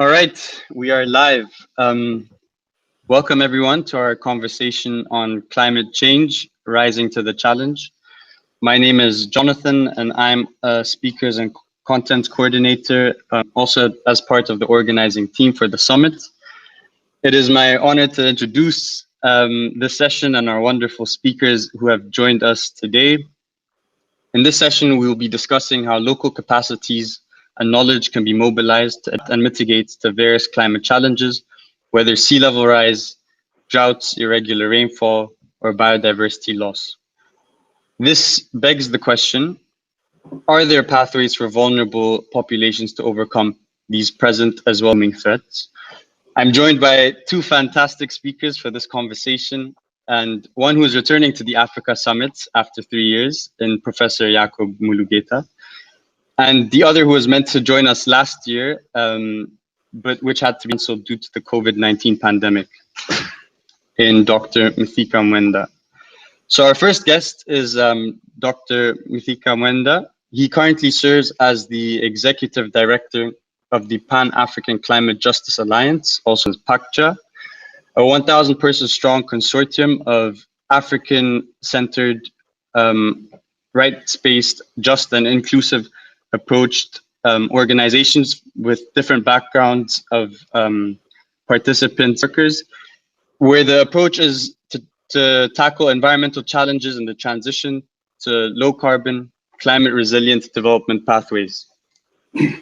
All right, we are live. Welcome everyone to our conversation on climate change, rising to the challenge. My name is Jonathan and I'm a speakers and content coordinator, also as part of the organizing team for the summit. It is my honor to introduce this session and our wonderful speakers who have joined us today. In this session, we will be discussing how local capacities and knowledge can be mobilized and mitigate the various climate challenges, whether sea level rise, droughts, irregular rainfall, or biodiversity loss. This begs the question, are there pathways for vulnerable populations to overcome these present as well as threats? I'm joined by two fantastic speakers for this conversation, and one who is returning to the Africa Summit after 3 years in Professor Yacob Mulugetta, and the other who was meant to join us last year, but which had to be canceled due to the COVID-19 pandemic, in Dr. Mithika Mwenda. So our first guest is Dr. Mithika Mwenda. He currently serves as the Executive Director of the Pan-African Climate Justice Alliance, also as PACJA, a 1,000-person strong consortium of African-centered, rights-based, just and inclusive approached organizations with different backgrounds of participants, workers, where the approach is to tackle environmental challenges in the transition to low carbon, climate resilient development pathways.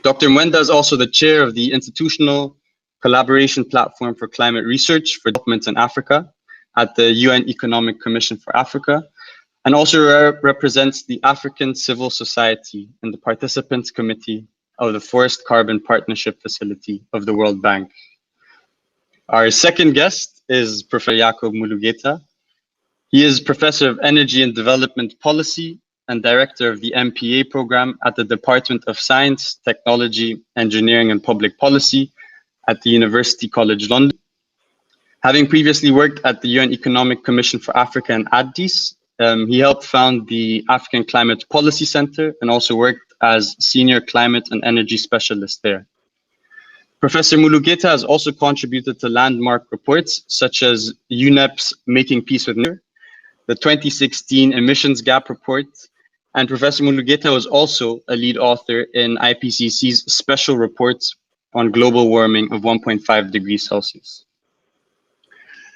Dr. Mwenda is also the chair of the Institutional Collaboration Platform for Climate Research for Development in Africa at the UN Economic Commission for Africa, and also represents the African Civil Society in the Participants Committee of the Forest Carbon Partnership Facility of the World Bank. Our second guest is Professor Yacob Mulugetta. He is Professor of Energy and Development Policy and Director of the MPA program at the Department of Science, Technology, Engineering and Public Policy at the University College London. Having previously worked at the UN Economic Commission for Africa and Addis, he helped found the African Climate Policy Center and also worked as Senior Climate and Energy Specialist there. Professor Mulugetta has also contributed to landmark reports such as UNEP's Making Peace with Nature, the 2016 Emissions Gap Report, and Professor Mulugetta was also a lead author in IPCC's special reports on global warming of 1.5 degrees Celsius.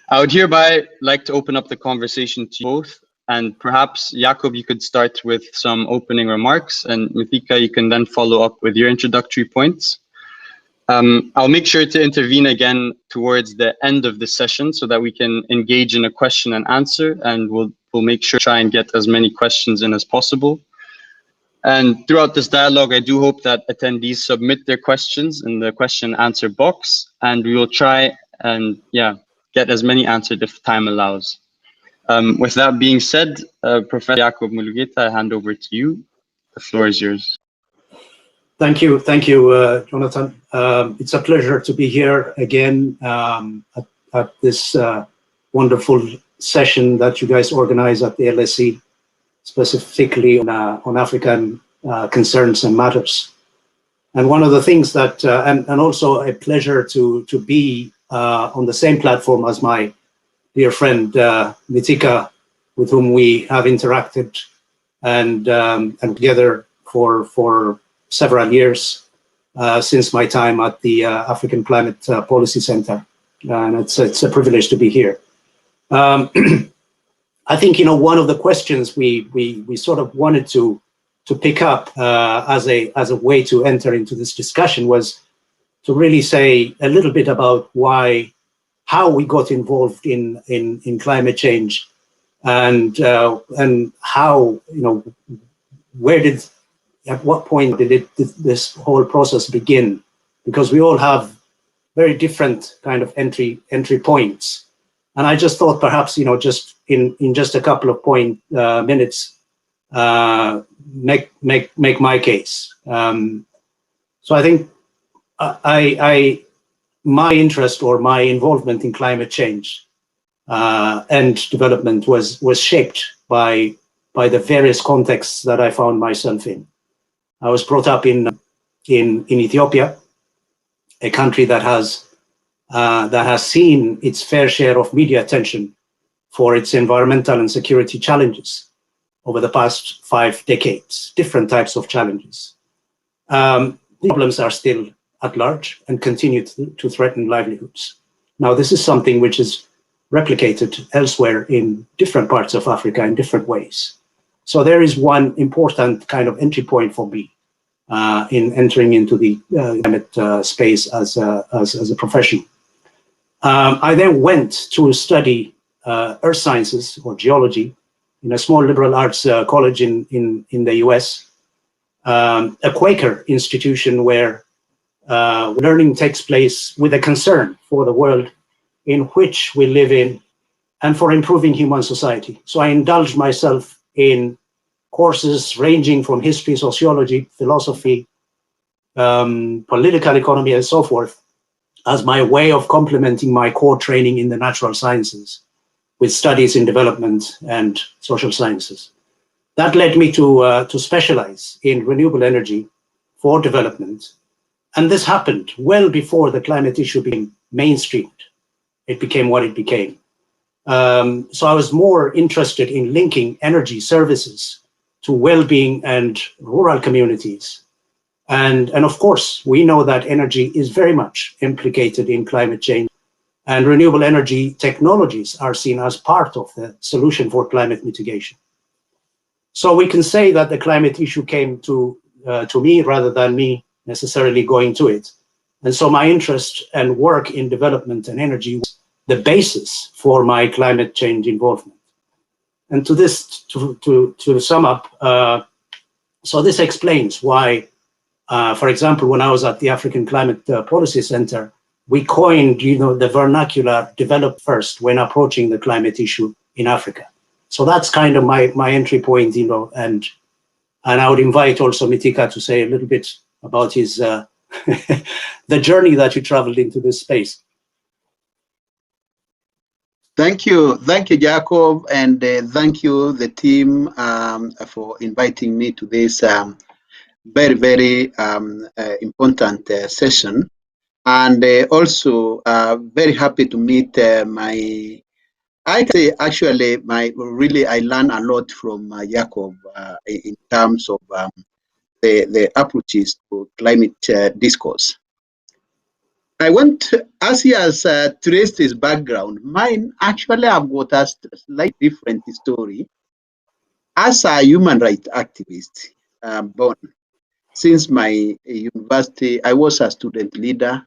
I would hereby like to open up the conversation to you both, and perhaps Yacob, you could start with some opening remarks, and Mithika, you can then follow up with your introductory points. I'll make sure to intervene again towards the end of the session so that we can engage in a question and answer, and we'll make sure to try and get as many questions in as possible. And throughout this dialogue, I do hope that attendees submit their questions in the question and answer box, and we will try and get as many answered if time allows. With that being said, Professor Yacob Mulugetta, I hand over to you. The floor is yours. Thank you, Jonathan. It's a pleasure to be here again at this wonderful session that you guys organize at the LSE, specifically on African concerns and matters. And one of the things that, and also a pleasure to be on the same platform as my dear friend Mithika, with whom we have interacted and together for several years since my time at the African Climate Policy Center, and it's a privilege to be here. I think one of the questions we sort of wanted to pick up as a way to enter into this discussion was to really say a little bit about how we got involved in climate change, and how at what point did this whole process begin? Because we all have very different kind of entry points, and I just thought perhaps just in just a couple of minutes make my case. So I think my interest or my involvement in climate change and development was shaped by the various contexts that I found myself in. I was brought up in Ethiopia, a country that has seen its fair share of media attention for its environmental and security challenges over the past 5 decades, different types of challenges. The problems are still at large and continue to threaten livelihoods. Now, this is something which is replicated elsewhere in different parts of Africa in different ways. So there is one important kind of entry point for me in entering into the climate space as a profession. I then went to study earth sciences or geology in a small liberal arts college in the US, a Quaker institution where learning takes place with a concern for the world in which we live in and for improving human society. So I indulged myself in courses ranging from history, sociology, philosophy, political economy, and so forth, as my way of complementing my core training in the natural sciences with studies in development and social sciences. That led me to specialize in renewable energy for development. And this happened well before the climate issue became mainstreamed. It became what it became. So I was more interested in linking energy services to well-being and rural communities. And of course, we know that energy is very much implicated in climate change, and renewable energy technologies are seen as part of the solution for climate mitigation. So we can say that the climate issue came to me rather than me necessarily going to it. And so my interest and work in development and energy was the basis for my climate change involvement. And to this, to sum up, so this explains why, for example, when I was at the African Climate Policy Center, we coined, the vernacular "develop first" when approaching the climate issue in Africa. So that's kind of my entry point, and I would invite also Mithika to say a little bit about his the journey that you traveled into this space. Thank you, Yacob, and thank you, the team, for inviting me to this very, very important session. And also very happy to meet I say actually, I learn a lot from Yacob in terms of the approaches to climate discourse. I want, as he has traced his background, mine actually have got a slightly different story. As a human rights activist, born since my university, I was a student leader.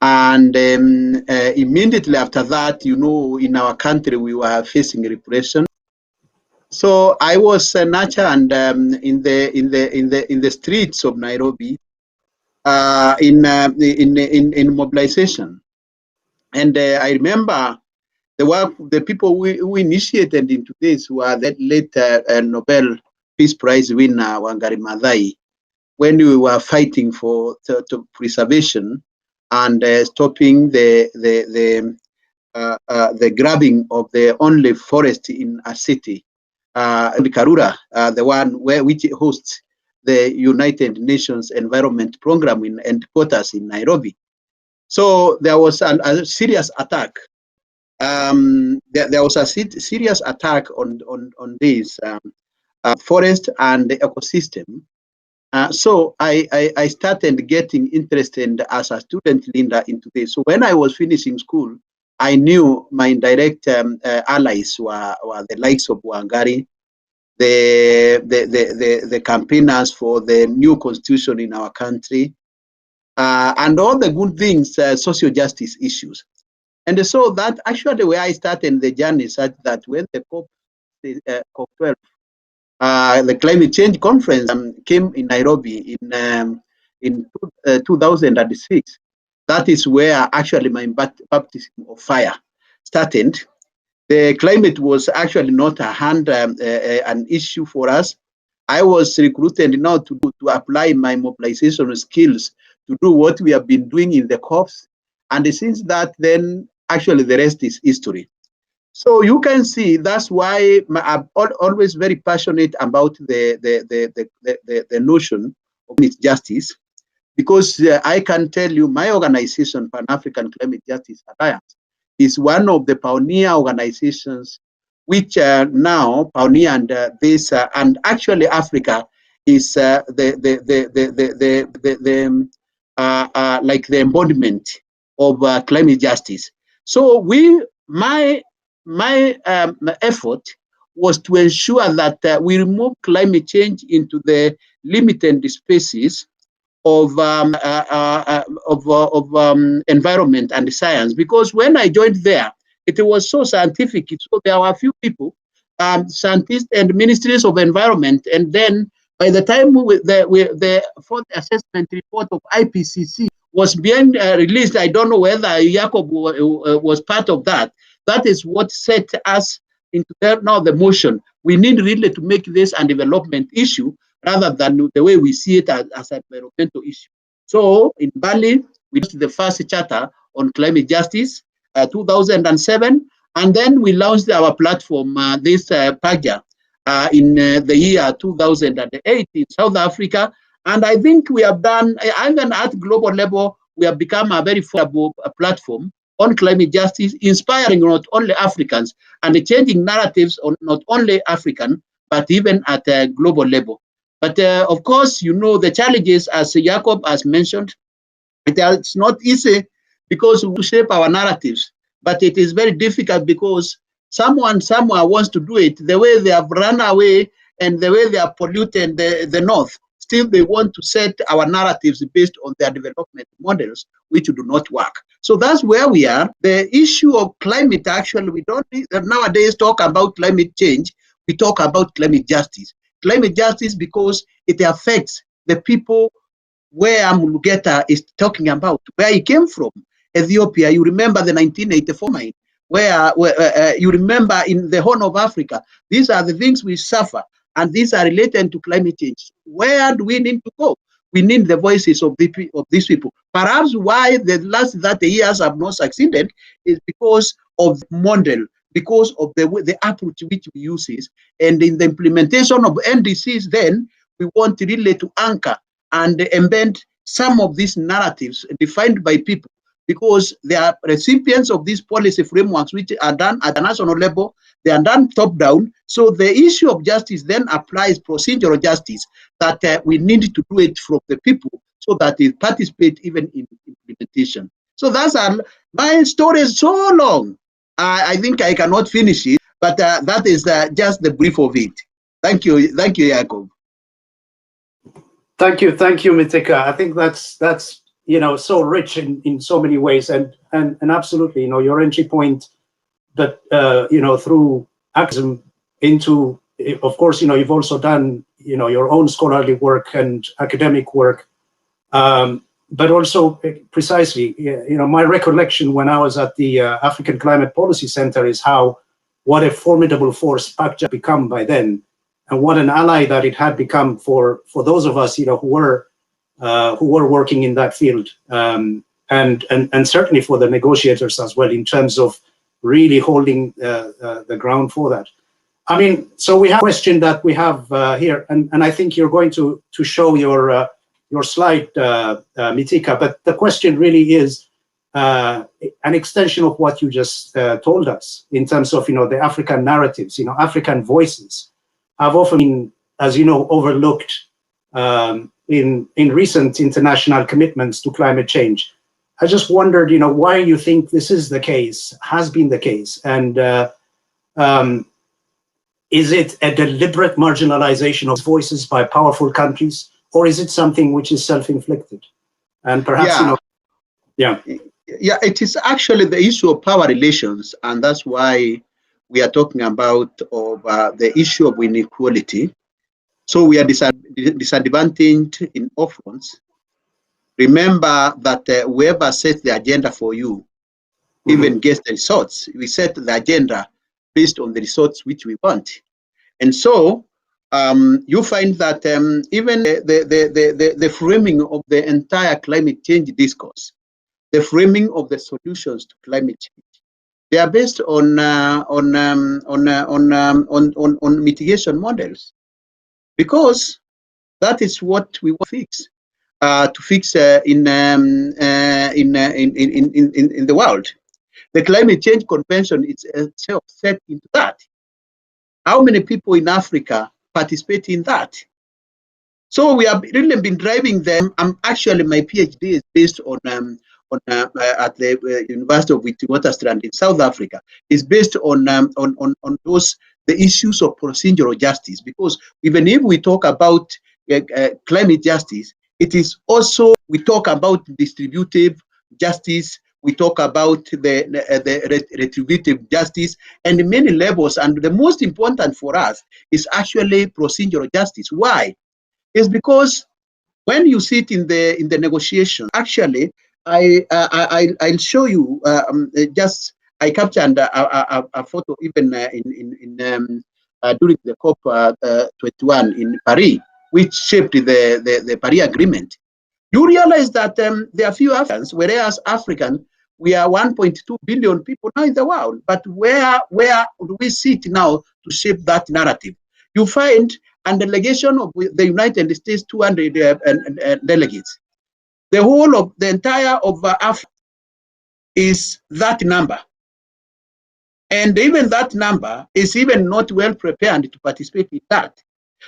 And immediately after that, in our country, we were facing repression. So I was nurtured and in the streets of Nairobi, in mobilization. And I remember the people who initiated into this were the late Nobel Peace Prize winner Wangari Maathai, when we were fighting for preservation and stopping the grabbing of the only forest in a city, Karura, the one which hosts the United Nations Environment Program in headquarters in Nairobi. So there was a serious attack. There was a serious attack on this forest and the ecosystem. So I started getting interested as a student leader into this. So when I was finishing school, I knew my indirect allies were the likes of Wangari, the campaigners for the new constitution in our country, and all the good things, social justice issues. And so that actually where I started the journey, such that when the COP12, the climate change conference came in Nairobi in 2006. That is where actually my baptism of fire started. The climate was actually not an issue for us. I was recruited now to apply my mobilization skills to do what we have been doing in the COPs. And since that, then actually the rest is history. So you can see that's why I'm always very passionate about the notion of justice, because I can tell you my organization, Pan-African Climate Justice Alliance, is one of the pioneer organizations which now pioneer and this and actually Africa is like the embodiment of climate justice. So my effort was to ensure that we remove climate change into the limited spaces of environment and science, because when I joined there, it was so scientific. So there were a few people, scientists and ministries of environment, and then by the time the fourth assessment report of IPCC was being released, I don't know whether Yacob was part of that. That is what set us into now the motion. We need really to make this a development issue rather than the way we see it as an environmental issue. So in Bali, we did the first charter on climate justice, 2007, and then we launched our platform, this PAGA, in the year 2008 in South Africa. And I think we have done, even at global level, we have become a very formidable platform on climate justice, inspiring not only Africans and changing narratives on not only African, but even at a global level. But of course, you know, the challenges, as Yacob has mentioned, it's not easy because we shape our narratives, but it is very difficult because someone somewhere wants to do it the way they have run away and the way they have polluted the North. Still, they want to set our narratives based on their development models, which do not work. So that's where we are. The issue of climate, actually, we don't nowadays talk about climate change. We talk about climate justice. Climate justice because it affects the people where Mulugetta is talking about, where he came from, Ethiopia. You remember the 1984 mine, where you remember in the Horn of Africa. These are the things we suffer, and these are related to climate change. Where do we need to go? We need the voices of these people. Perhaps why the last 30 years have not succeeded is because of the model, because of the approach which we use, and in the implementation of NDCs, then we want really to anchor and embed some of these narratives defined by people, because they are recipients of these policy frameworks which are done at the national level, they are done top down. So the issue of justice then applies procedural justice, that we need to do it from the people so that they participate even in implementation. So that's my story is so long. I think I cannot finish it, but that is just the brief of it. Thank you, Yacob. Thank you, Mithika. I think that's so rich in so many ways, and absolutely, your entry point that through activism into, of course, you've also done your own scholarly work and academic work, but also precisely, my recollection when I was at the African Climate Policy Center is what a formidable force PAGA become by then, and what an ally that it had become for those of us who were working in that field, and certainly for the negotiators as well, in terms of really holding the ground for that. I mean, so we have a question that we have here, and I think you're going to show your slide, Mithika, but the question really is an extension of what you just told us in terms of the African narratives, African voices have often been, as you know, overlooked in recent international commitments to climate change. I just wondered, why you think this is the case, has been the case, and is it a deliberate marginalization of voices by powerful countries, or is it something which is self-inflicted? And perhaps, Yeah, it is actually the issue of power relations, and that's why we are talking about the issue of inequality. So we are disadvantaged in orphans. Remember that whoever sets the agenda for you even gets the results. We set the agenda based on the results which we want. And so you find that even the framing of the entire climate change discourse, the framing of the solutions to climate change, they are based on mitigation models, because that is what we want to fix. to fix in the world. The Climate Change Convention itself set into that. How many people in Africa participate in that? So we have really been driving them. Actually, my PhD is based on at the University of Witwatersrand in South Africa. It's based on those the issues of procedural justice, because even if we talk about climate justice, it is also we talk about distributive justice. We talk about the retributive justice and many levels. And the most important for us is actually procedural justice. Why? It's because when you sit in the negotiation, actually, I'll show you just I captured a photo even during the COP 21 in Paris, which shaped the Paris Agreement. You realize that there are few Africans, whereas African we are 1.2 billion people now in the world. But where do we sit now to shape that narrative? You find a delegation of the United States, 200 delegates. The whole of the entire of Africa is that number. And even that number is even not well prepared to participate in that.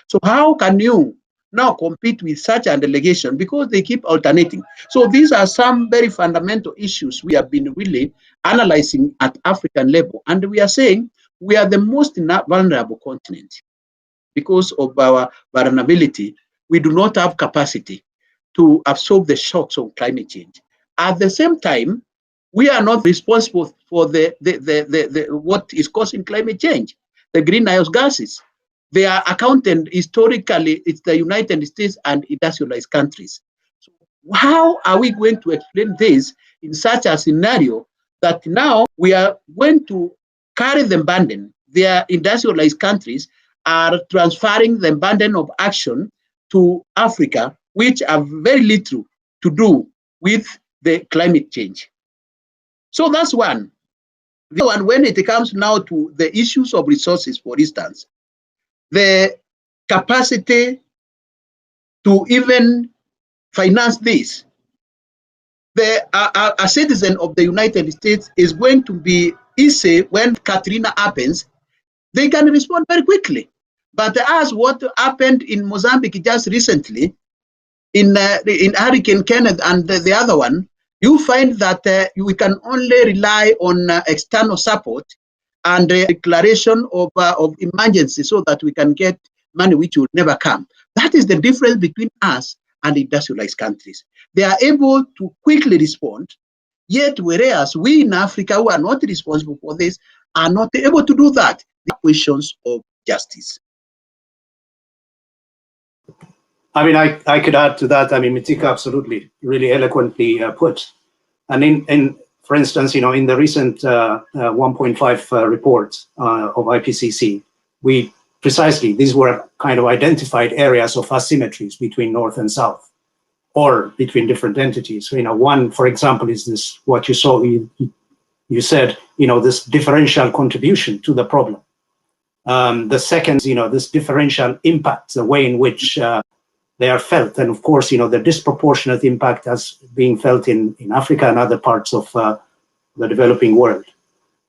So how can you now compete with such a delegation? Because they keep alternating. So these are some very fundamental issues we have been really analyzing at African level. And we are saying we are the most vulnerable continent. Because of our vulnerability, we do not have capacity to absorb the shocks of climate change. At the same time, we are not responsible for what is causing climate change, the greenhouse gases. They are accounted historically, it's the United States and industrialized countries. So how are we going to explain this in such a scenario that now we are going to carry the burden? They are industrialized countries are transferring the burden of action to Africa, which have very little to do with the climate change. So that's one. The other one, when it comes now to the issues of resources, for instance, the capacity to even finance this, a citizen of the United States is going to be easy when Katrina happens. They can respond very quickly. But as what happened in Mozambique just recently, in Hurricane Kenneth and the other one, you find that we can only rely on external support and declaration of emergency so that we can get money which will never come. That is the difference between us and industrialized countries. They are able to quickly respond, yet whereas we in Africa who are not responsible for this are not able to do that. The questions of justice. I mean, I could add to that. I mean, Mithika absolutely, really eloquently put. And for instance, you know, in the recent 1.5 report of IPCC, we precisely, these were kind of identified areas of asymmetries between North and South, or between different entities. So, you know, one, for example, is this, what you saw, you said, you know, this differential contribution to the problem. The second, you know, this differential impact, the way in which they are felt. And of course, you know, the disproportionate impact as being felt in Africa and other parts of the developing world.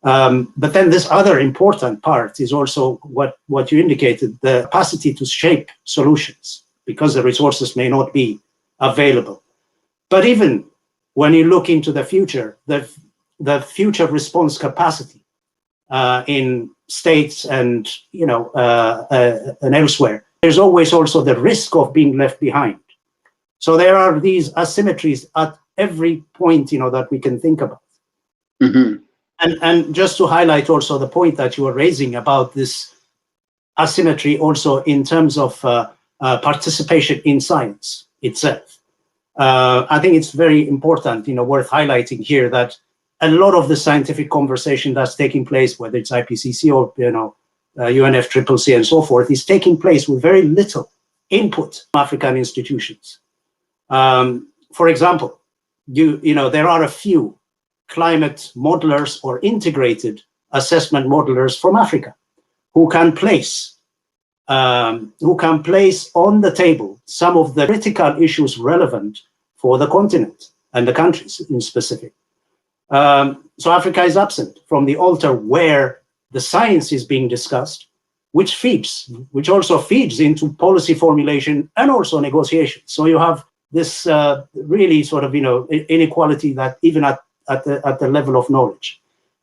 But then this other important part is also what you indicated, the capacity to shape solutions, because the resources may not be available. But even when you look into the future, the future response capacity in states and, you know, and elsewhere, there's always also the risk of being left behind. So there are these asymmetries at every point, you know, that we can think about. Mm-hmm. And just to highlight also the point that you were raising about this asymmetry also in terms of participation in science itself. I think it's very important, you know, worth highlighting here that a lot of the scientific conversation that's taking place, whether it's IPCC or, you know, UNFCCC and so forth, is taking place with very little input from African institutions. For example, you know, there are a few climate modelers or integrated assessment modelers from Africa who can place who can place on the table some of the critical issues relevant for the continent and the countries in specific. So Africa is absent from the altar where the science is being discussed, which also feeds into policy formulation and also negotiation. So you have this really sort of, inequality that even at the level of knowledge.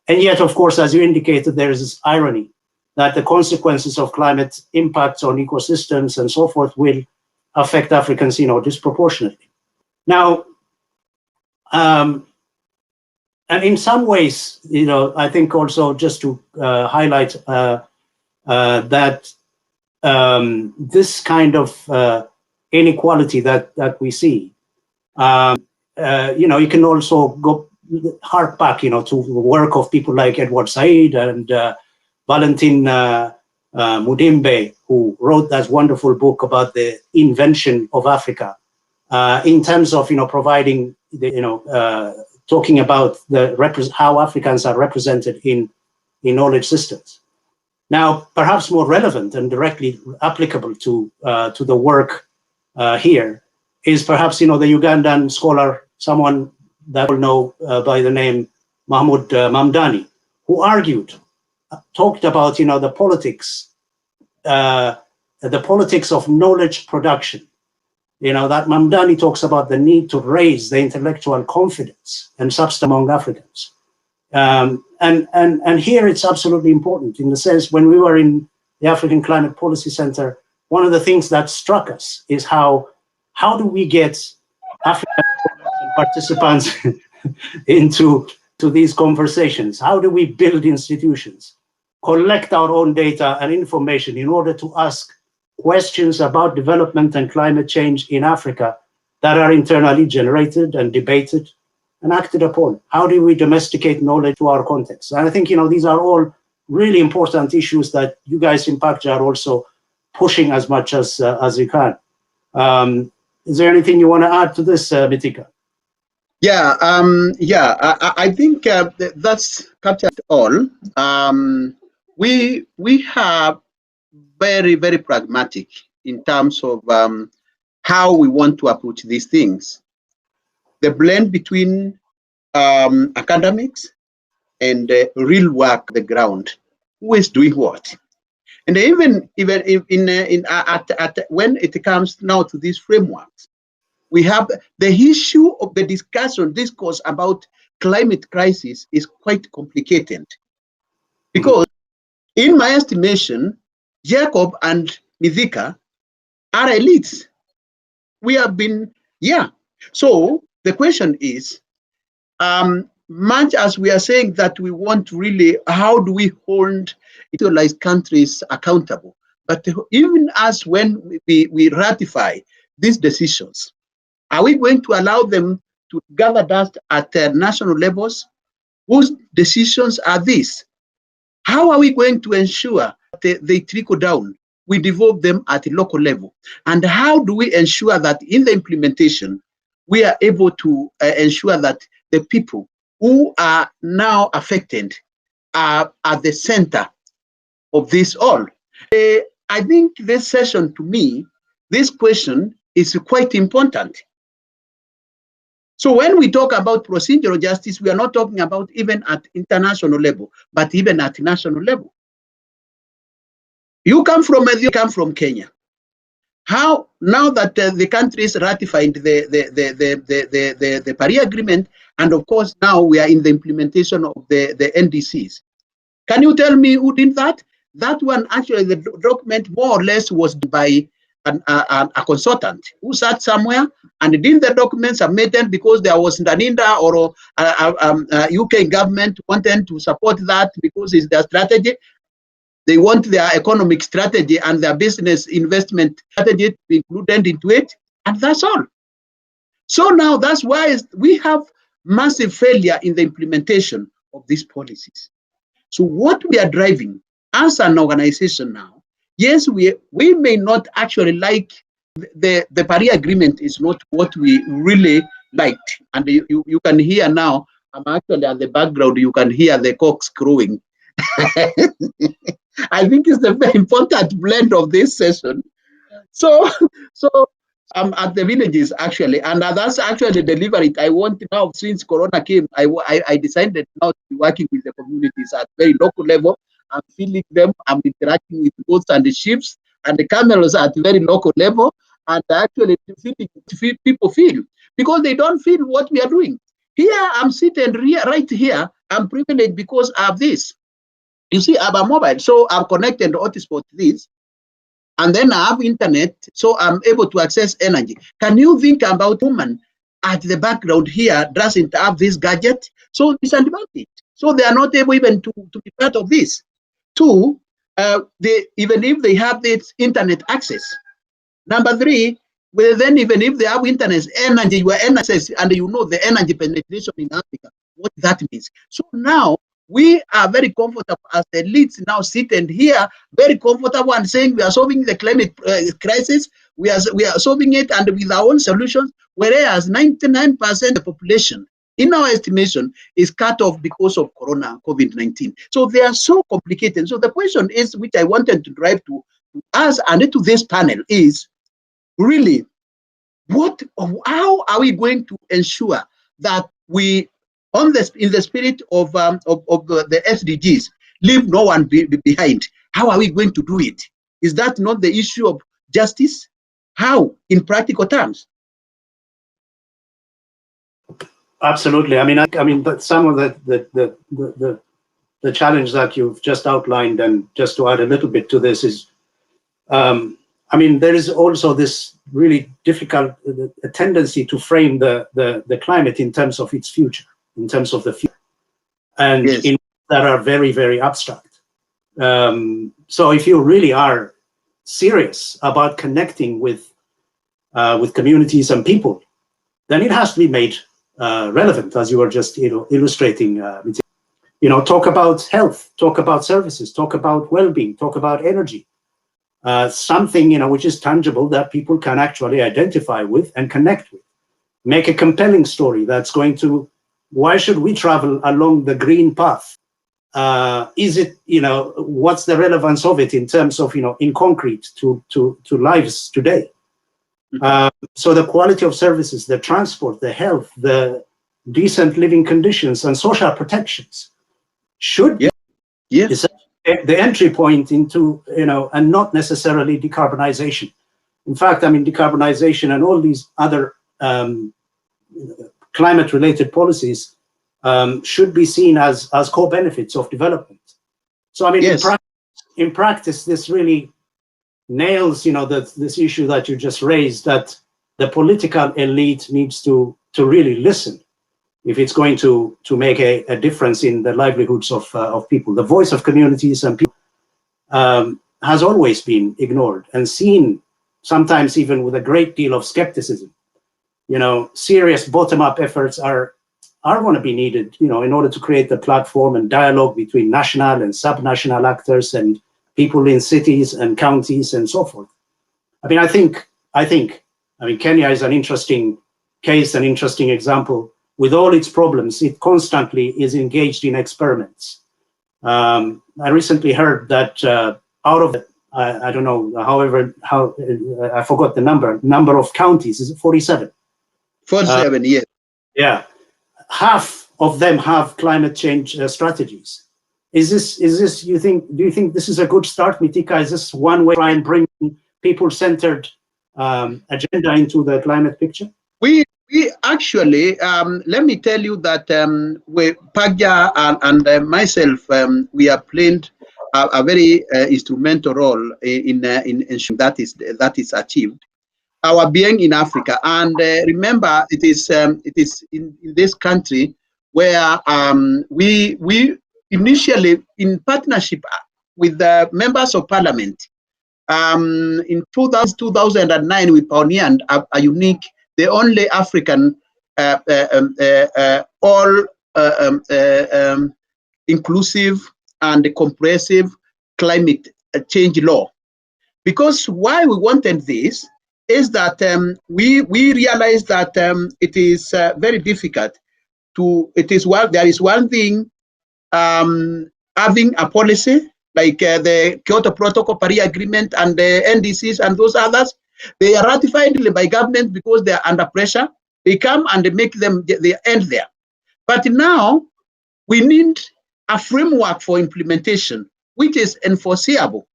And yet, of course, as you indicated, there is this irony that the consequences of climate impacts on ecosystems and so forth will affect Africans, disproportionately. Now, and in some ways, I think also just to highlight that this kind of inequality that we see, you can also go hark back, to the work of people like Edward Said and Valentin Mudimbe, who wrote that wonderful book about the invention of Africa, in terms of providing the, talking about how Africans are represented in knowledge systems. Now, perhaps more relevant and directly applicable to the work here is perhaps the Ugandan scholar, someone that will know by the name Mahmoud Mamdani, who talked about the politics of knowledge production. That Mamdani talks about the need to raise the intellectual confidence and substance among Africans. And here it's absolutely important in the sense when we were in the African Climate Policy Center, one of the things that struck us is how do we get African participants into these conversations? How do we build institutions, collect our own data and information in order to ask questions about development and climate change in Africa that are internally generated and debated and acted upon? How do we domesticate knowledge to our context? And I think, these are all really important issues that you guys in PACJA are also pushing as much as you can. Is there anything you want to add to this, Mithika? Yeah, I think that's captured all. We have very, very pragmatic in terms of how we want to approach these things. The blend between academics and real work, the ground, who is doing what, and even when it comes now to these frameworks, we have the issue of the discourse about climate crisis is quite complicated, because in my estimation, Yacob and Mithika are elites. We have been, So the question is, much as we are saying that we want really, how do we hold industrialized countries accountable? But even as when we ratify these decisions, are we going to allow them to gather dust at national levels? Whose decisions are these? How are we going to ensure that they trickle down? We develop them at a local level. And how do we ensure that in the implementation, we are able to ensure that the people who are now affected are at the center of this all? I think this session, to me, this question is quite important. So when we talk about procedural justice, we are not talking about even at international level, but even at national level. You come from Ethiopia, you come from Kenya. How now that the countries ratified the Paris Agreement, and of course now we are in the implementation of the NDCs. Can you tell me who did that? That one actually, the document more or less was by a consultant who sat somewhere and did the documents submitted because there was Ndaninda or UK government wanted to support that because it's their strategy. They want their economic strategy and their business investment strategy to be included into it, and that's all. So now that's why we have massive failure in the implementation of these policies. So what we are driving as an organization now, yes, we may not actually like the Paris Agreement is not what we really liked. And you can hear now, I'm actually at the background, you can hear the cocks crowing. I think it's a very important blend of this session. So, so I'm at the villages actually, and that's actually the delivery I want now. Since Corona came, I decided now to be working with the communities at very local level. I'm feeding them. I'm interacting with goats and the sheep and the camels at very local level, and actually feeling people feel, because they don't feel what we are doing. Here I'm sitting right here. I'm privileged because I have this. You see, I have a mobile, so I'm connected to hotspot this. And then I have internet, so I'm able to access energy. Can you think about women at the background here doesn't have this gadget? So disadvantaged. So they are not able even to be part of this. Two, even if they have this internet access. Number three, well, then even if they have internet, energy, your access, and you know the energy penetration in Africa, what that means. So now, we are very comfortable as the elites now sit and here, very comfortable and saying we are solving the climate crisis, we are solving it and with our own solutions, whereas 99% of the population, in our estimation, is cut off because of Corona, COVID-19. So they are so complicated. So the question is, which I wanted to drive to us and to this panel is, really, how are we going to ensure that we, in the spirit of the SDGs, leave no one behind? How are we going to do it? Is that not the issue of justice? How, in practical terms? Absolutely. I mean, but some of the challenge that you've just outlined, and just to add a little bit to this, is, I mean, there is also this really difficult tendency to frame the climate in terms of its future, in terms of the future, and yes, that are very, very abstract. So if you really are serious about connecting with communities and people, then it has to be made relevant, as you were just illustrating. Talk about health, talk about services, talk about well-being, talk about energy. Something which is tangible that people can actually identify with and connect with. Make a compelling story that's going to, why should we travel along the green path? Is it, what's the relevance of it in terms of, in concrete to lives today? So the quality of services, the transport, the health, the decent living conditions and social protections should be the entry point into, and not necessarily decarbonization. In fact, I mean, decarbonization and all these other climate-related policies should be seen as co-benefits of development. So, I mean, in practice, this really nails, this issue that you just raised, that the political elite needs to really listen if it's going to make a difference in the livelihoods of people. The voice of communities and people has always been ignored and seen, sometimes even with a great deal of skepticism. Serious bottom-up efforts are going to be needed, in order to create the platform and dialogue between national and sub-national actors and people in cities and counties and so forth. I mean, I think Kenya is an interesting case, an interesting example. With all its problems, it constantly is engaged in experiments. I recently heard that out of I don't know, how I forgot the number of counties. Is it 47? 47, yes. Yeah, half of them have climate change strategies. Is this? Do you think this is a good start, Mithika? Is this one way to try and bring people-centered agenda into the climate picture? We actually, let me tell you that Pagja and myself, we have played a very instrumental role in ensuring that is achieved. Our being in Africa, and remember, it is in this country where we initially, in partnership with the members of parliament, in 2009, we pioneered a unique, the only African all inclusive and comprehensive climate change law. Because why we wanted this is that we realized that it is very difficult to, there is one thing, having a policy like the Kyoto Protocol, Paris Agreement, and the NDCs and those others. They are ratified by government because they are under pressure. They come and they make them, they end there. But now we need a framework for implementation, which is enforceable.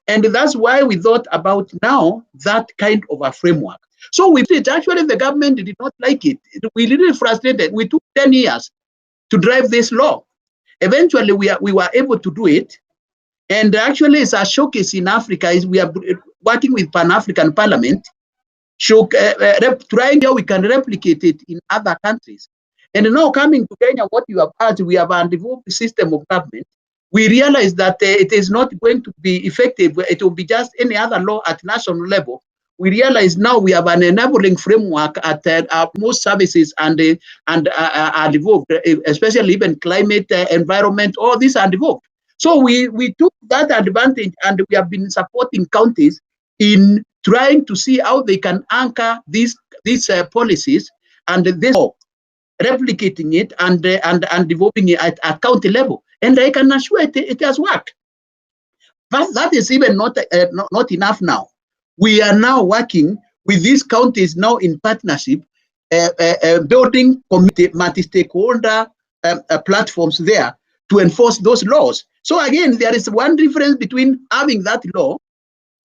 And that's why we thought about now that kind of a framework. So we did, actually the government did not like it. We really frustrated. We took 10 years to drive this law. Eventually we were able to do it. And actually it's a showcase in Africa. Is we are working with Pan-African Parliament, trying how we can replicate it in other countries. And now coming to Kenya, what you have heard, we have a developed system of government. We realize that it is not going to be effective. It will be just any other law at national level. We realize now we have an enabling framework at most services and are developed, especially even climate, environment, all these are developed. So we took that advantage and we have been supporting counties in trying to see how they can anchor these policies and this replicating it and developing it at county level. And I can assure it has worked. But that is even not enough now. We are now working with these counties now in partnership, building community multi-stakeholder platforms there to enforce those laws. So again, there is one difference between having that law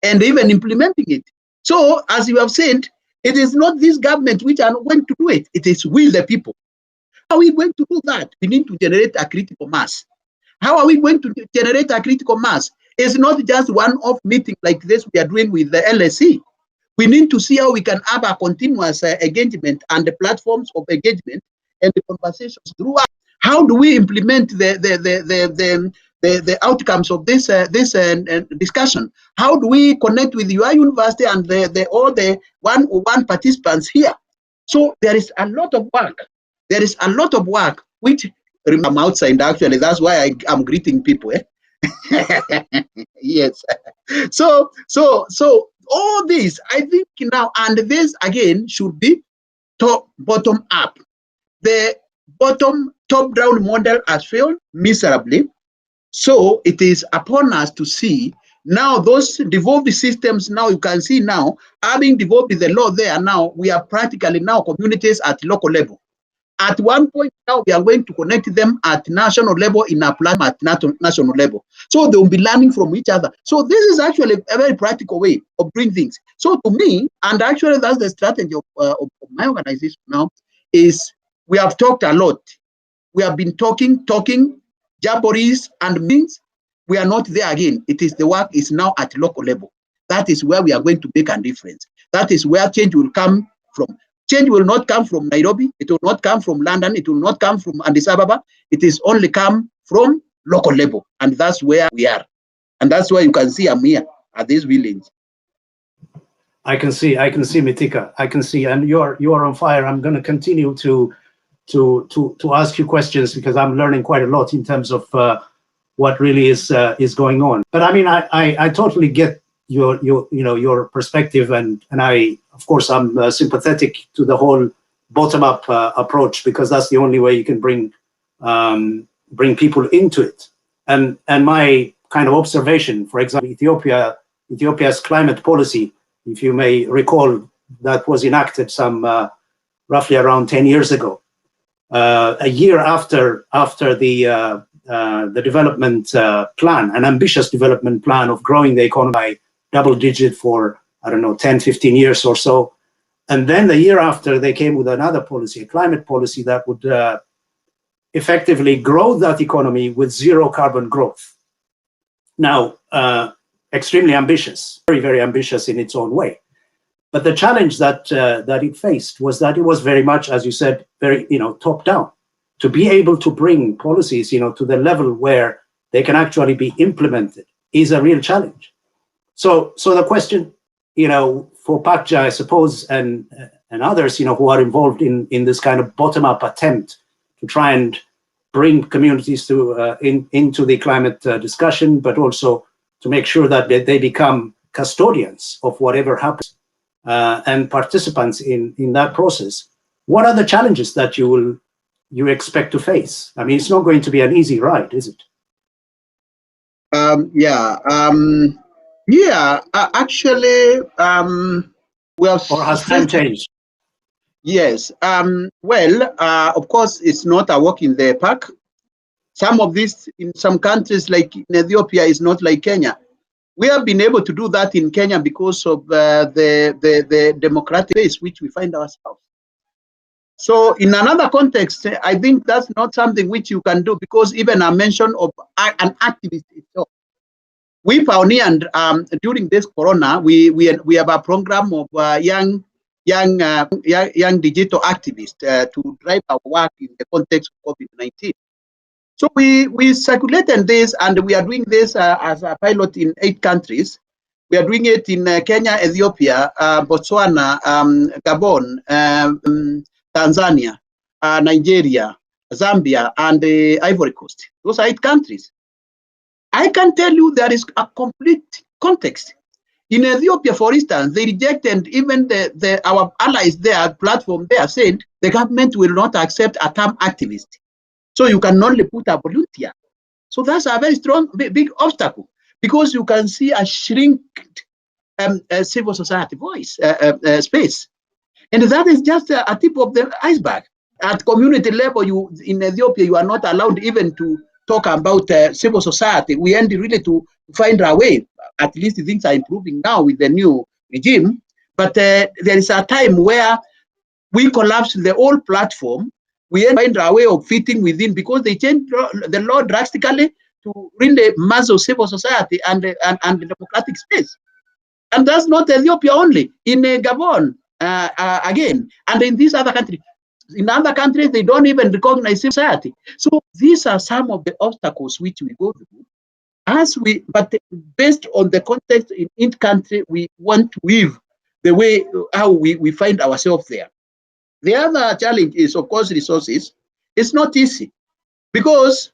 and even implementing it. So as you have said, it is not this government which are going to do it. It is we the people. How are we going to do that? We need to generate a critical mass. How are we going to generate a critical mass? It's not just one-off meeting like this we are doing with the LSE. We need to see how we can have a continuous engagement and the platforms of engagement and the conversations throughout. How do we implement the outcomes of this discussion? How do we connect with your university and all the one-on-one participants here? So there is a lot of work. There is a lot of work which I'm outside actually. That's why I'm greeting people. Yes. So all this, I think now, and this again should be bottom up. The top-down model has failed miserably. So it is upon us to see now those devolved systems. Now you can see now having devolved the law there. Now we are practically now communities at local level. At one point now, we are going to connect them at national level in a plan at national level. So they will be learning from each other. So this is actually a very practical way of doing things. So to me, and actually that's the strategy of my organization now, is we have talked a lot. We have been talking, jamborees and meetings. We are not there again. It is the work is now at local level. That is where we are going to make a difference. That is where change will come from. Change will not come from Nairobi. It will not come from London. It will not come from Addis Ababa. It is only come from local level. And that's where we are. And that's why you can see I'm here at this village. I can see Mithika. I can see, and you are on fire. I'm going to continue to ask you questions because I'm learning quite a lot in terms of what really is going on. But I mean, I totally get your perspective, and I, of course, I'm sympathetic to the whole bottom-up approach because that's the only way you can bring people into it. And my kind of observation, for example, Ethiopia's climate policy, if you may recall, that was enacted some roughly around 10 years ago, a year after the development plan, an ambitious development plan of growing the economy by double digit for, I don't know, 10, 15 years or so. And then the year after, they came with another policy, a climate policy that would effectively grow that economy with zero carbon growth. Now, extremely ambitious, very, very ambitious in its own way. But the challenge that it faced was that it was very much, as you said, very, top down. To be able to bring policies, to the level where they can actually be implemented is a real challenge. So the question, for Pakja, I suppose, and others, who are involved in this kind of bottom-up attempt to try and bring communities to into the climate discussion, but also to make sure that they become custodians of whatever happens and participants in that process. What are the challenges that you expect to face? I mean, it's not going to be an easy ride, is it? Actually, we have. Or has time changed? Yes. Of course, it's not a walk in the park. Some of this in some countries, like in Ethiopia, is not like Kenya. We have been able to do that in Kenya because of the democratic space which we find ourselves. So in another context, I think that's not something which you can do, because even a mention of an activist itself. We pioneered during this corona. We have a program of young digital activists to drive our work in the context of COVID-19. So we circulated this, and we are doing this as a pilot in 8 countries. We are doing it in Kenya, Ethiopia, Botswana, Gabon, Tanzania, Nigeria, Zambia, and Ivory Coast. Those are 8 countries. I can tell you there is a complete context. In Ethiopia, for instance, they rejected even our allies there, platform there, said the government will not accept a term activist. So you can only put a volunteer. So that's a very strong, big obstacle, because you can see a shrinked civil society voice space. And that is just a tip of the iceberg. At community level, in Ethiopia, you are not allowed even to talk about civil society. We end really to find our way. At least things are improving now with the new regime. But there is a time where we collapse the old platform. We find our way of fitting within, because they changed the law drastically to really muzzle civil society and the democratic space. And that's not Ethiopia only. In Gabon, again, and in these other countries. In other countries, they don't even recognize civil society. So these are some of the obstacles which we go through. But based on the context in each country, we want to weave the way how we find ourselves there. The other challenge is, of course, resources. It's not easy, because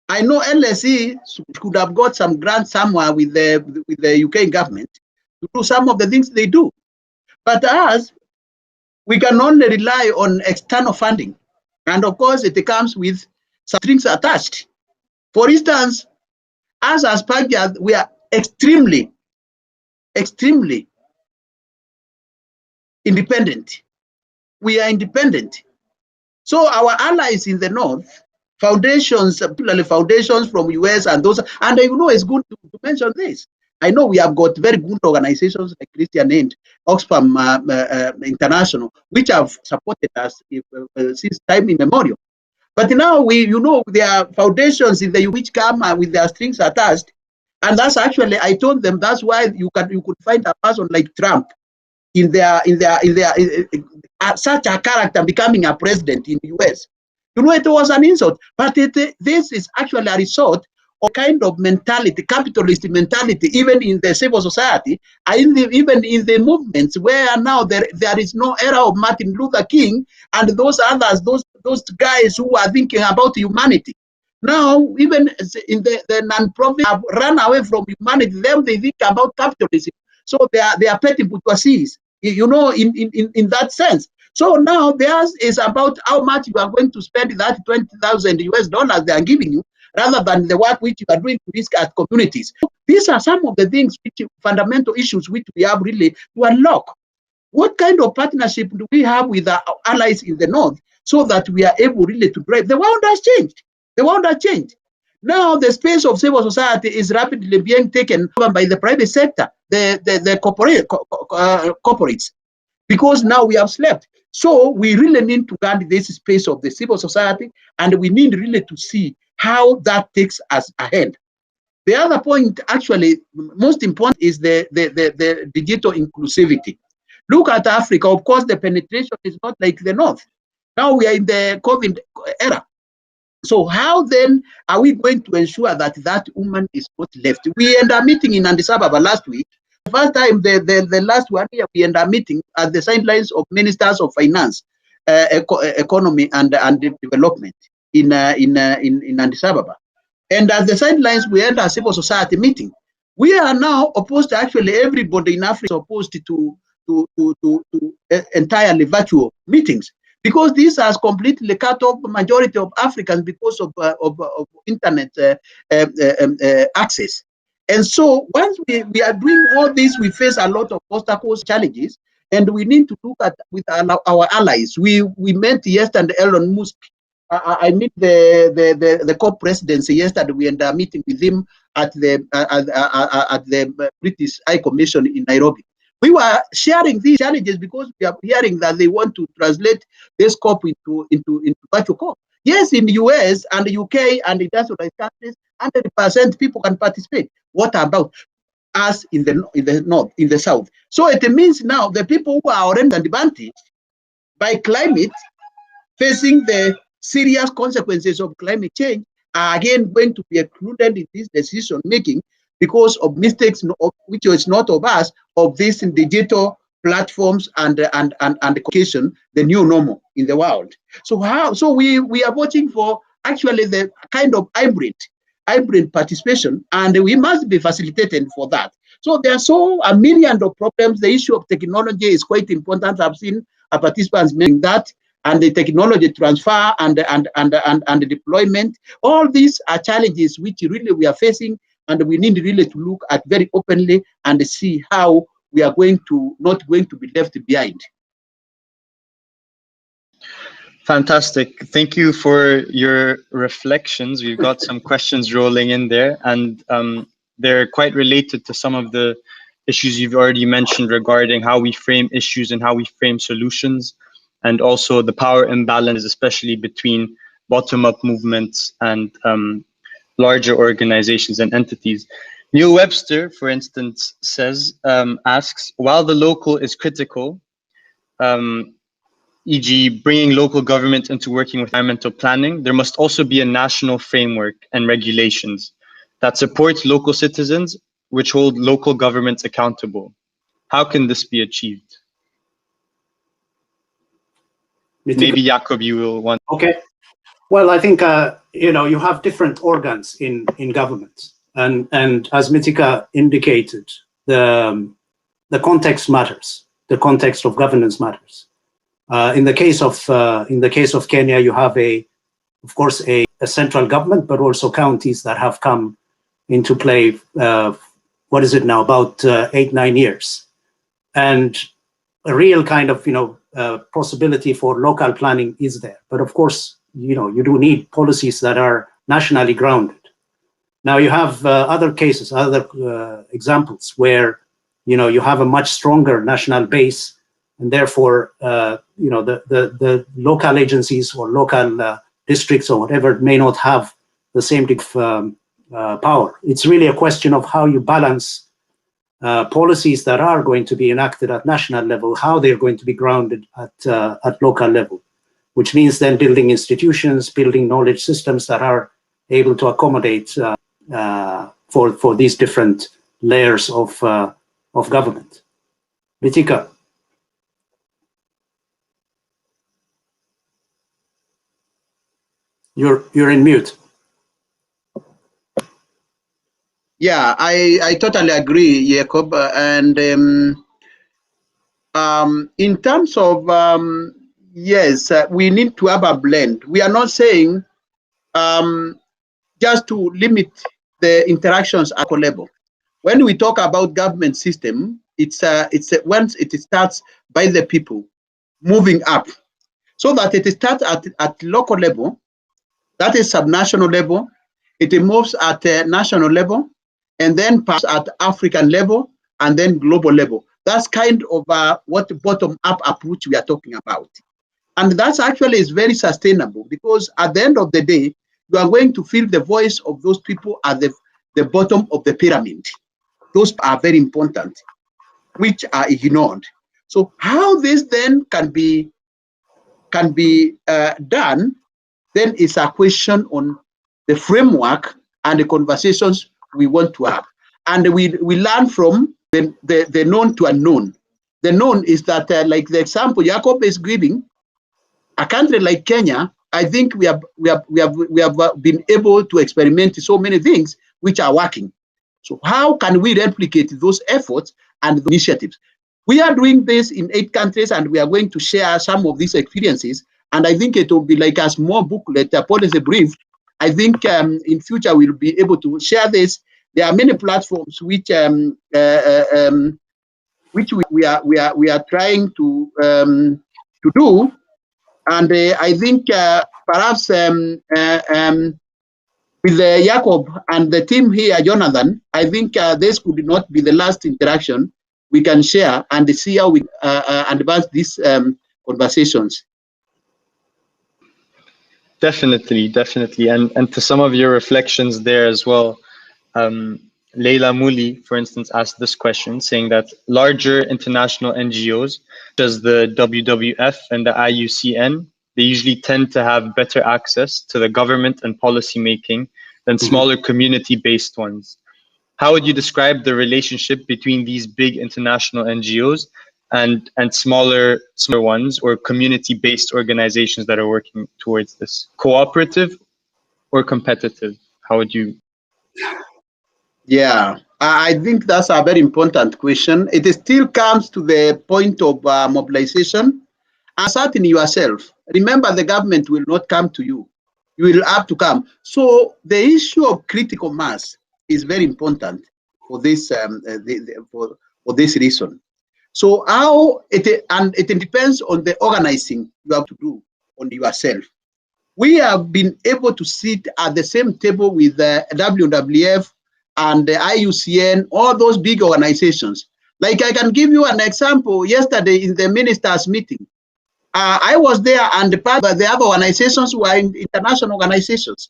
I know LSE could have got some grants somewhere with the UK government to do some of the things they do. But us, we can only rely on external funding. And of course, it comes with some strings attached. For instance, as Asperger, we are extremely independent. We are independent. So our allies in the north, foundations, particularly foundations from US and those, and you know, it's good to mention this. I know we have got very good organizations like Christian Aid, Oxfam International, which have supported us since time immemorial. But now there are foundations in the which come with their strings attached, and that's actually, I told them, that's why you could find a person like Trump in such a character becoming a president in the US. It was an insult, but this is actually a result of kind of mentality, capitalist mentality, even in the civil society, and even in the movements, where now there is no era of Martin Luther King and those others, those guys who are thinking about humanity. Now, even in the non-profit have run away from humanity. Them, they think about capitalism. So they are petty bourgeoisies, in that sense. So now theirs is about how much you are going to spend that $20,000 they are giving you, rather than the work which you are doing to risk at communities. So these are some of the things, fundamental issues which we have really to unlock. What kind of partnership do we have with our allies in the north, so that we are able really to drive? The world has changed. The world has changed. Now the space of civil society is rapidly being taken over by the private sector, the corporates, because now we have slept. So we really need to guard this space of the civil society, and we need really to see how that takes us ahead. The other point, actually, most important, is the digital inclusivity. Look at Africa. Of course, the penetration is not like the North. Now we are in the COVID era. So how then are we going to ensure that that woman is not left? We end up meeting in Addis Ababa last week. The first time, the last 1 year, we end up meeting at the sidelines of ministers of finance, economy, and development in Addis Ababa. And at the sidelines, we had a civil society meeting. We are now opposed to, actually, everybody in Africa is opposed to entirely virtual meetings, because this has completely cut off the majority of Africans because of internet access. And so once we are doing all this, we face a lot of obstacles, challenges, and we need to look at with our allies. We met yesterday Elon Musk. I met the co-presidency yesterday. We had a meeting with him at the British High Commission in Nairobi. We were sharing these challenges because we are hearing that they want to translate this COP into virtual COP. Yes, in the US and the UK and industrialized countries, 100% people can participate. What about us in the north, in the south? So it means now the people who are already advantaged by climate, facing the serious consequences of climate change, are again going to be included in this decision making because of mistakes, which is not of us, of this digital platforms and communication, the new normal in the world. So we are watching for actually the kind of hybrid participation, and we must be facilitated for that. So there are a million of problems. The issue of technology is quite important. I've seen participants making that, and the technology transfer and the deployment. All these are challenges which really we are facing, and we need really to look at very openly and see how we are not going to be left behind. Fantastic. Thank you for your reflections. We've got some questions rolling in there, and they're quite related to some of the issues you've already mentioned regarding how we frame issues and how we frame solutions, and also the power imbalance, especially between bottom-up movements and larger organizations and entities. Neil Webster, for instance, asks, while the local is critical, e.g. bringing local government into working with environmental planning, there must also be a national framework and regulations that support local citizens, which hold local governments accountable. How can this be achieved? Maybe Yacob, you will want. Okay. Well, I think you have different organs in government, and as Mithika indicated, the context matters. The context of governance matters. In the case of Kenya, you have of course a central government, but also counties that have come into play. What is it now? About 8-9 years, and a real kind of possibility for local planning is there. But of course, you do need policies that are nationally grounded. Now you have other cases, other examples where you have a much stronger national base, and therefore the local agencies or local districts or whatever may not have the same power. It's really a question of how you balance policies that are going to be enacted at national level, how they're going to be grounded at local level, which means then building institutions, building knowledge systems that are able to accommodate for these different layers of government. Mithika. You're in mute. Yeah, I totally agree, Yacob. And in terms of yes, we need to have a blend. We are not saying just to limit the interactions at a level. When we talk about government system, it's once it starts by the people moving up, so that it starts at local level, that is subnational level, it moves at national level, and then pass at African level, and then global level. That's kind of what the bottom-up approach we are talking about. And that's actually is very sustainable, because at the end of the day, you are going to feel the voice of those people at the bottom of the pyramid. Those are very important, which are ignored. So how this then can be done, then is a question on the framework and the conversations we want to have. And we learn from the known to unknown. The known is that, like the example Yacob is giving, a country like Kenya, I think we have been able to experiment so many things which are working. So how can we replicate those efforts and initiatives? We are doing this in 8 countries, and we are going to share some of these experiences and I think it will be like a small booklet, a policy brief. I think in future we'll be able to share this. There are many platforms which we are trying to do, and I think perhaps with Yacob and the team here, Jonathan, I think this could not be the last interaction we can share and see how we advance these conversations. Definitely, definitely. And to some of your reflections there as well, Leila Muli, for instance, asked this question, saying that larger international NGOs, such as the WWF and the IUCN, they usually tend to have better access to the government and policy making than smaller community-based ones. How would you describe the relationship between these big international NGOs and smaller ones or community-based organizations that are working towards this? Cooperative or competitive? How would you? Yeah, I think that's a very important question. It still comes to the point of mobilization. Ascertain yourself. Remember, the government will not come to you. You will have to come. So the issue of critical mass is very important for this for this reason. So how it depends on the organizing you have to do on yourself. We have been able to sit at the same table with the WWF and the IUCN, all those big organizations. Like I can give you an example. Yesterday in the ministers' meeting, I was there, and the other organizations were international organizations.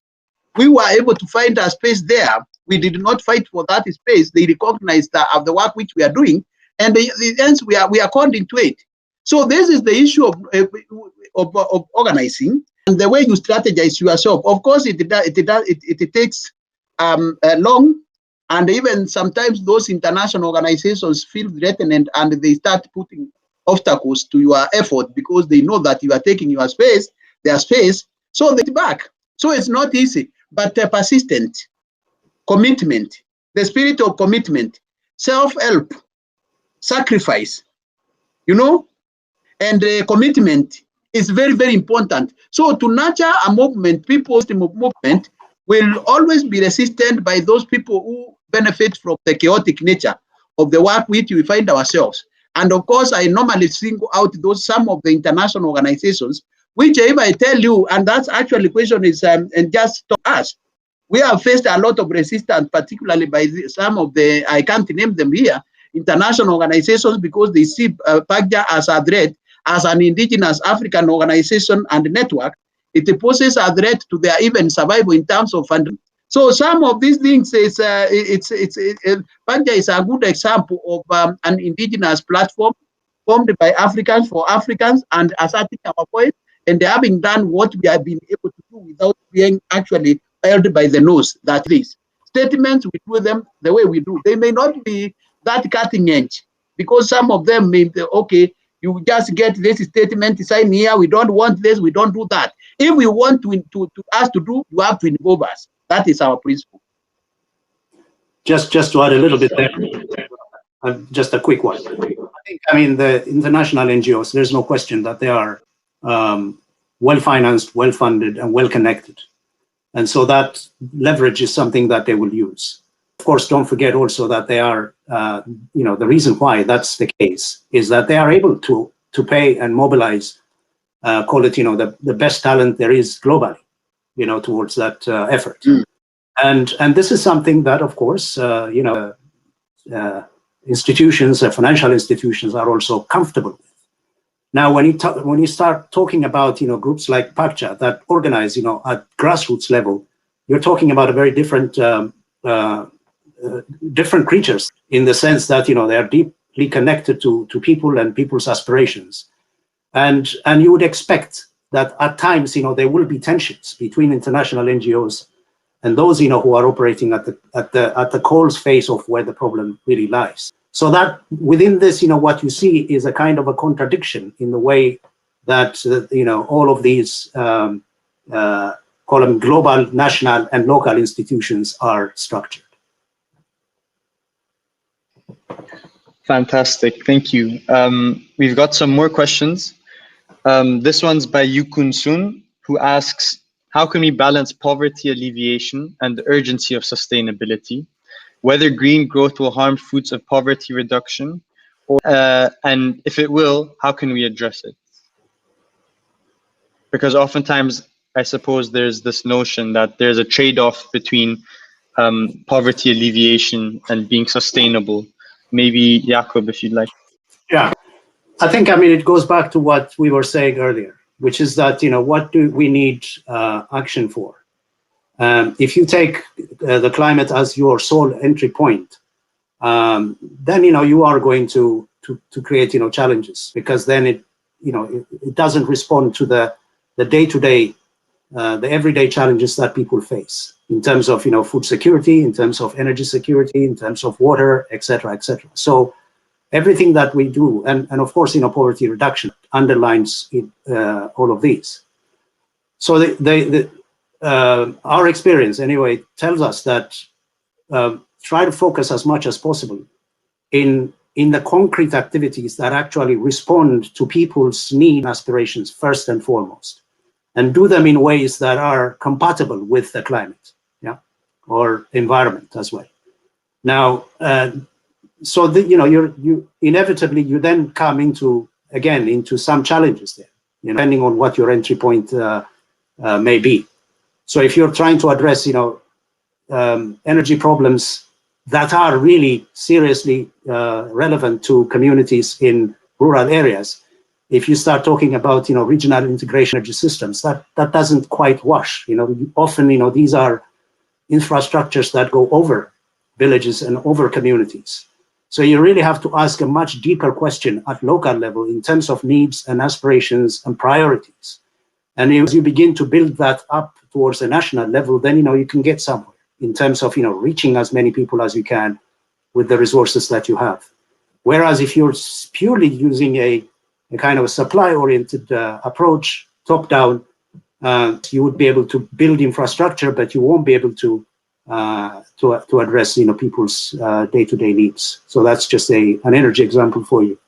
We were able to find a space there. We did not fight for that space. They recognized the work which we are doing, and we are according to it. So this is the issue of organizing and the way you strategize yourself. Of course, it takes long, and even sometimes those international organizations feel threatened and they start putting obstacles to your effort because they know that you are taking your space, their space, so they back. So it's not easy, but persistent commitment, the spirit of commitment, self-help, sacrifice, you know, and commitment is very, very important. So to nurture a movement, people's movement will always be resistant by those people who benefit from the chaotic nature of the work which we find ourselves. And of course, I normally single out some of the international organizations, which if I tell you, and that's actually question is, and just to us, we have faced a lot of resistance, particularly by some of the, I can't name them here, international organizations, because they see PAGJA as a threat, as an indigenous African organization and network. It poses a threat to their even survival in terms of funding. So some of these things is PAGJA is a good example of an indigenous platform formed by Africans for Africans and asserting our voice, and having done what we have been able to do without being actually held by the nose. That is, statements, we do them the way we do. They may not be that cutting edge, because some of them may be, okay, you just get this statement, sign here, we don't want this, we don't do that. If we want to us to do, you have to involve us. That is our principle. Just to add a little bit there, just a quick one. I mean, the international NGOs, there's no question that they are well-financed, well-funded, and well-connected. And so that leverage is something that they will use. Of course, don't forget also that they are, the reason why that's the case is that they are able to pay and mobilize, call it, the best talent there is globally, towards that effort. Mm. And this is something that, of course, institutions, financial institutions are also comfortable with. Now, when you start talking about, groups like PAGJA that organize, at grassroots level, you're talking about a very different different creatures, in the sense that, they are deeply connected to people and people's aspirations. And you would expect that at times, there will be tensions between international NGOs and those, who are operating at the cold face of where the problem really lies. So that within this, what you see is a kind of a contradiction in the way that, all of these, call them global, national, and local institutions are structured. Fantastic, thank you. We've got some more questions. This one's by Yukun Sun, who asks, how can we balance poverty alleviation and the urgency of sustainability? Whether green growth will harm fruits of poverty reduction, or, and if it will, how can we address it? Because oftentimes, I suppose there's this notion that there's a trade-off between poverty alleviation and being sustainable. Maybe Yacob, if you'd like. Yeah, I think, it goes back to what we were saying earlier, which is that, what do we need action for? If you take the climate as your sole entry point, then, you are going to create, challenges, because then it doesn't respond to the day-to-day, the everyday challenges that people face in terms of, food security, in terms of energy security, in terms of water, et cetera, et cetera. So everything that we do, and of course, poverty reduction underlines all of these. So our experience, anyway, tells us that try to focus as much as possible in the concrete activities that actually respond to people's needs and aspirations first and foremost, and do them in ways that are compatible with the climate, or environment as well. Now, so you inevitably you then come into some challenges there, depending on what your entry point may be. So if you're trying to address, energy problems that are really seriously relevant to communities in rural areas, if you start talking about, regional integration energy systems, that doesn't quite wash. Often, these are infrastructures that go over villages and over communities. So you really have to ask a much deeper question at local level in terms of needs and aspirations and priorities. And as you begin to build that up towards a national level, then, you can get somewhere in terms of, reaching as many people as you can with the resources that you have. Whereas if you're purely using a kind of a supply-oriented approach, top-down, you would be able to build infrastructure, but you won't be able to address, people's day-to-day needs. So that's just an energy example for you.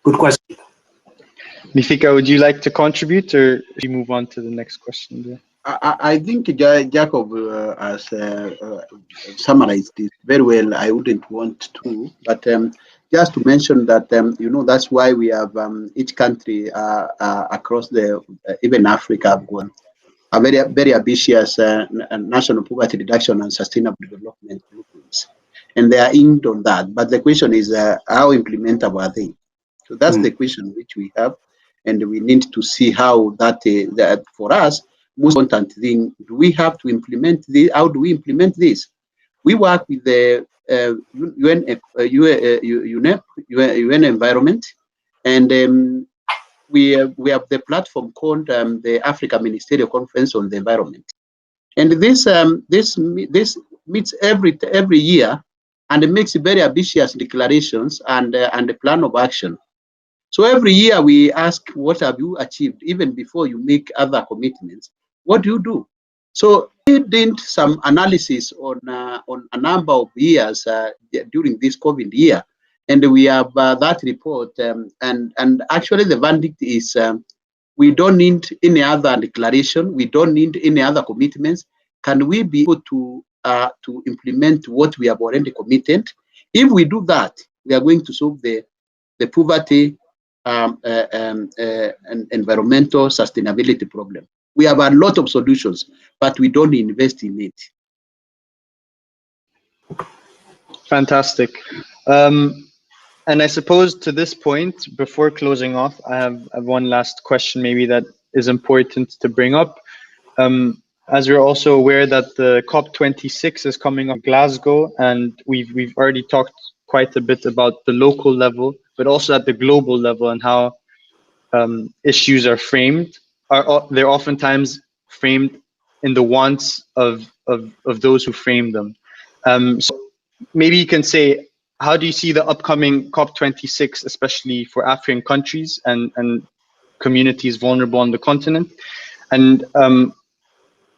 Good question. Mithika, would you like to contribute, or should we move on to the next question there? I think Jacob has summarized it very well. I wouldn't want to, but just to mention that, that's why we have each country across even Africa have gone a very, very ambitious national poverty reduction and sustainable development blueprints. And they are aimed on that. But the question is, how implementable are they? So that's the question which we have. And we need to see how that for us, most important thing, do we have to implement this? How do we implement this? We work with the UN environment, and we have the platform called the Africa Ministerial Conference on the Environment. And this meets every year, and it makes very ambitious declarations and a plan of action. So every year we ask, what have you achieved? Even before you make other commitments, what do you do? So we did some analysis on a number of years during this COVID year, and we have that report. And actually, the verdict is we don't need any other declaration. We don't need any other commitments. Can we be able to implement what we have already committed? If we do that, we are going to solve the poverty and environmental sustainability problem. We have a lot of solutions, but we don't invest in it. Fantastic. And I suppose to this point, before closing off, I have one last question maybe that is important to bring up. As we're also aware that the COP26 is coming up in Glasgow, and we've already talked quite a bit about the local level, but also at the global level, and how issues are framed. They're oftentimes framed in the wants of those who frame them. So maybe you can say, how do you see the upcoming COP26, especially for African countries and communities vulnerable on the continent? And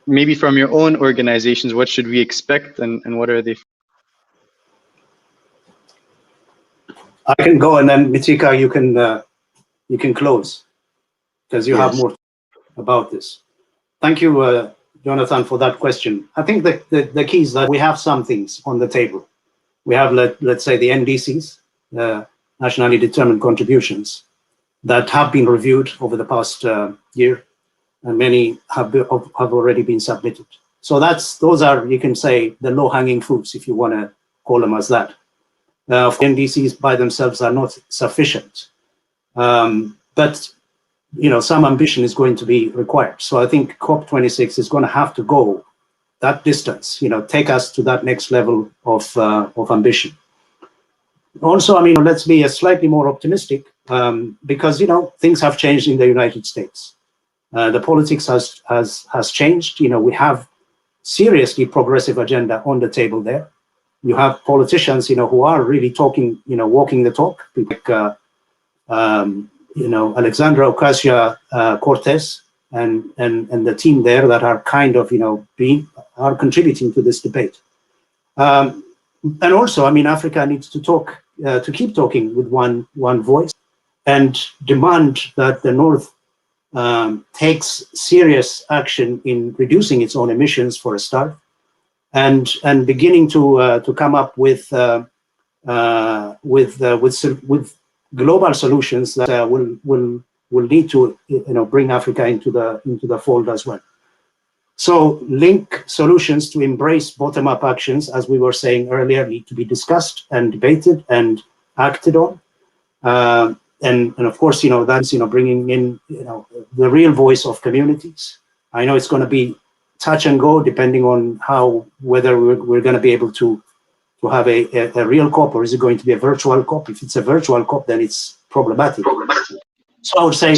maybe from your own organizations, what should we expect, and what are they? I can go, and then Mithika, you can you can close, because you have more about this. Thank you, Jonathan, for that question. I think the key is that we have some things on the table. We have, let's say, the NDCs, nationally determined contributions, that have been reviewed over the past year, and many have already been submitted. So those are, you can say, the low-hanging fruits, if you want to call them as that. NDCs by themselves are not sufficient, but some ambition is going to be required. So I think COP26 is going to have to go that distance, take us to that next level of ambition. Also, I mean, let's be slightly more optimistic, because things have changed in the United States. The politics has changed. We have seriously progressive agenda on the table there. You have politicians, who are really talking, walking the talk, like Alexandra Ocasio-Cortez and the team there that are kind of are contributing to this debate. And also, I mean, Africa needs to talk, to keep talking with one voice, and demand that the North takes serious action in reducing its own emissions for a start, and beginning to come up with global solutions that will need to bring Africa into the fold as well. So link solutions to embrace bottom-up actions, as we were saying earlier, need to be discussed and debated and acted on. And of course, that's bringing in the real voice of communities. I know it's going to be touch and go, depending on whether we're going to be able to have a real COP, or is it going to be a virtual COP? If it's a virtual COP, then it's problematic. So I would say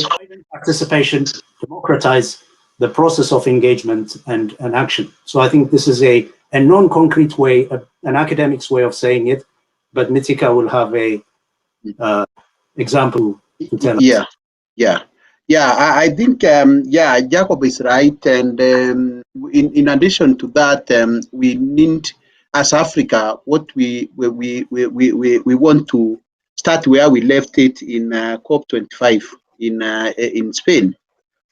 participation, democratize the process of engagement and action. So I think this is a non-concrete way, an academic's way of saying it, but Mithika will have a example to tell us. I think Yacob is right, and in addition to that, we need, as Africa, what we want to start where we left it in COP25 in Spain.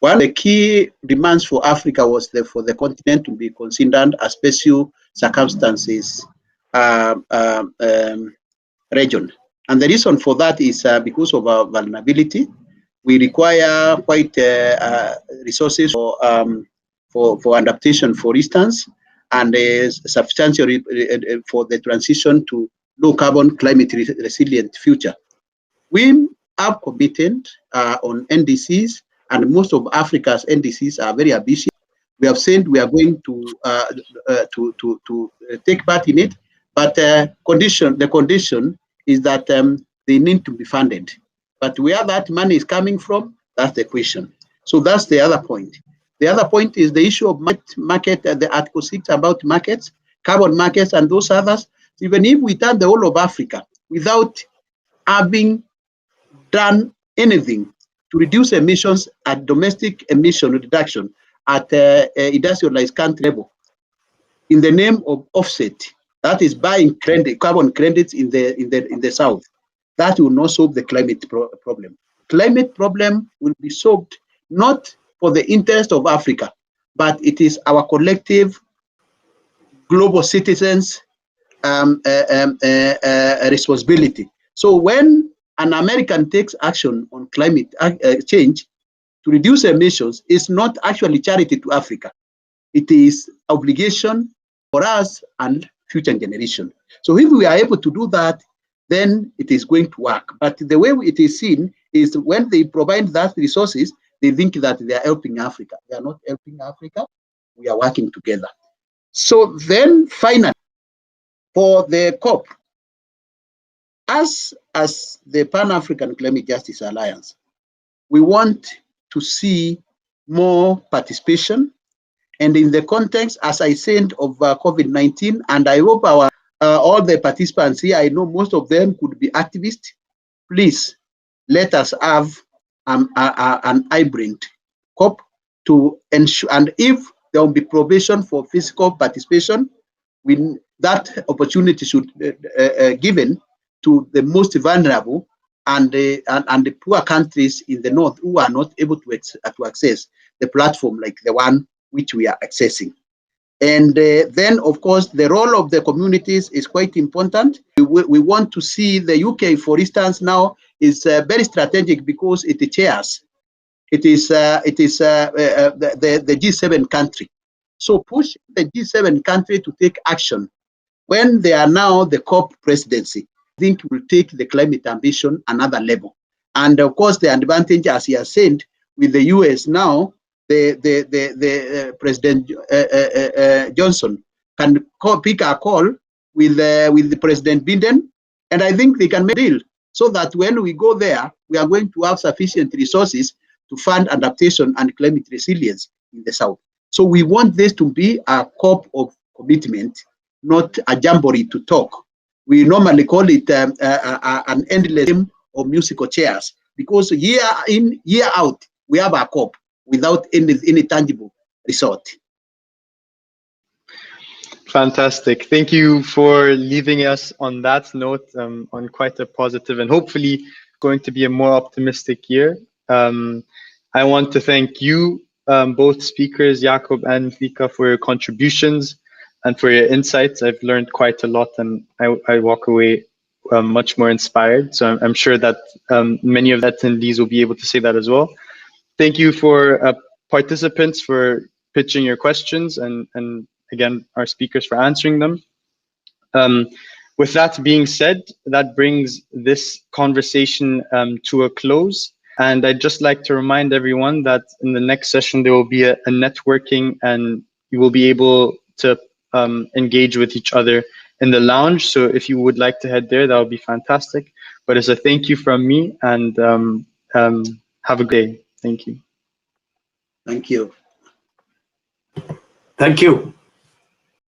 One of the key demands for Africa was for the continent to be considered a special circumstances region. And the reason for that is because of our vulnerability. We require quite resources for adaptation, for instance, and substantial for the transition to low carbon, climate resilient future. We are committed on NDCs, and most of Africa's NDCs are very ambitious. We have said we are going to take part in it, but the condition is that they need to be funded. But where that money is coming from, that's the question. So that's the other point. The other point is the issue of market, the Article 6 about markets, carbon markets, and those others. Even if we turn the whole of Africa without having done anything to reduce emissions at domestic emission reduction at industrialized country level, in the name of offset, that is buying carbon credits in the south, that will not solve the climate problem. Climate problem will be solved not for the interest of Africa, but it is our collective global citizens' responsibility. So when an American takes action on climate change to reduce emissions, it's not actually charity to Africa. It is obligation for us and future generation. So if we are able to do that, then it is going to work. But the way it is seen is when they provide that resources, they think that they are helping Africa. They are not helping Africa. We are working together. So then finally, for the COP, as the Pan-African Climate Justice Alliance, we want to see more participation. And in the context, as I said, of COVID-19, and I hope all the participants here, I know most of them could be activists. Please let us have an hybrid COP to ensure, and if there will be probation for physical participation, that opportunity should be given to the most vulnerable and the poor countries in the north who are not able to access the platform like the one which we are accessing. And then, of course, the role of the communities is quite important. We want to see the UK, for instance, now is very strategic because it chairs. It is the G7 country. So push the G7 country to take action. When they are now the COP presidency, I think will take the climate ambition another level. And of course, the advantage, as he has said, with the US now, the President Johnson can pick a call with the President Biden, and I think they can make a deal so that when we go there, we are going to have sufficient resources to fund adaptation and climate resilience in the South. So we want this to be a COP of commitment, not a jamboree to talk. We normally call it an endless game of musical chairs, because year in, year out, we have a COP without any tangible result. Fantastic. Thank you for leaving us on that note, on quite a positive and hopefully going to be a more optimistic year. I want to thank you, both speakers, Yacob and Mithika, for your contributions and for your insights. I've learned quite a lot, and I walk away much more inspired. So I'm sure that many of the attendees will be able to say that as well. Thank you for participants for pitching your questions, and again, our speakers for answering them. With that being said, that brings this conversation to a close. And I'd just like to remind everyone that in the next session, there will be a networking, and you will be able to engage with each other in the lounge. So if you would like to head there, that would be fantastic. But as a thank you from me, and have a good day. Thank you. Thank you. Thank you.